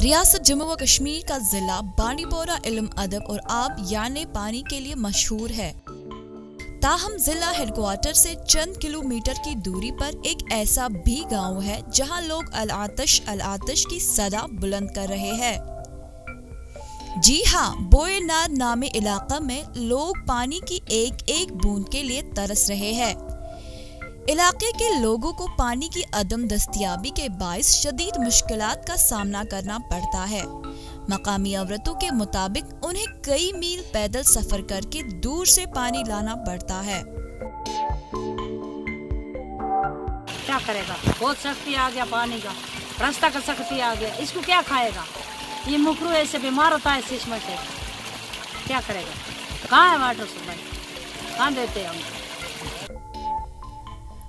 रियासत जम्मू व कश्मीर का जिला बांडीपोरा इल्म अदब और आब यानी पानी के लिए मशहूर है। ताहम जिला हेडक्वार्टर से चंद किलोमीटर की दूरी पर एक ऐसा भी गांव है जहां लोग अल आतिश की सदा बुलंद कर रहे हैं। जी हाँ, बोएनार नामे इलाका में लोग पानी की एक एक बूंद के लिए तरस रहे हैं। इलाके के लोगों को पानी की अदम दस्तयाबी के बाइस शदीद मुश्किलात का सामना करना पड़ता है। मकामी अवरतों के मुताबिक उन्हें कई मील पैदल सफर करके दूर से पानी लाना पड़ता है। क्या करेगा, बहुत सख्ती आ गया पानी का, रास्ता का सख्ती आ गया, इसको क्या खाएगा? ये मुखरू ऐसे बीमार होता है चश्मे से, क्या करेगा? कहाँ है वाटर सप्लाई, कहाँ देते हैं हम?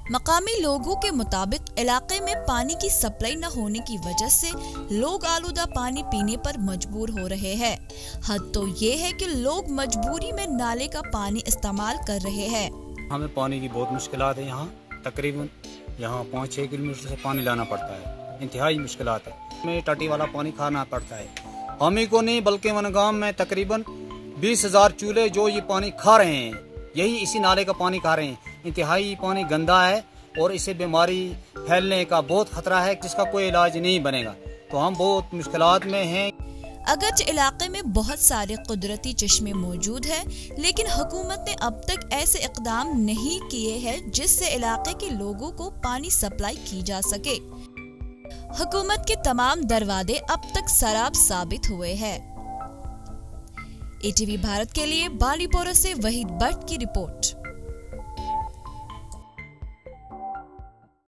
मकामी लोगों के मुताबिक इलाके में पानी की सप्लाई न होने की वजह से लोग आलूदा पानी पीने पर मजबूर हो रहे हैं। हद तो ये है कि लोग मजबूरी में नाले का पानी इस्तेमाल कर रहे हैं। हमें पानी की बहुत मुश्किलात है। यहाँ तकरीबन 5-6 किलोमीटर से पानी लाना पड़ता है, इंतहाई मुश्किलात है। हमें टटी वाला पानी खाना पड़ता है। हम ही को नहीं बल्कि वनगाम में तकरीबन 20,000 चूल्हे जो ये पानी खा रहे हैं, यही इसी नाले का पानी खा रहे हैं। इंतहाई पानी गंदा है और इससे बीमारी फैलने का बहुत खतरा है, जिसका कोई इलाज नहीं बनेगा। तो हम बहुत मुश्किलात में हैं। अगरचे इलाके में बहुत सारे कुदरती चश्मे मौजूद हैं, लेकिन हुकूमत ने अब तक ऐसे इकदाम नहीं किए हैं जिससे इलाके के लोगों को पानी सप्लाई की जा सके। हुकूमत के तमाम दरवाजे अब तक सराब साबित हुए हैं। ATV भारत के लिए बांडीपोरा से वहीद भट्ट की रिपोर्ट।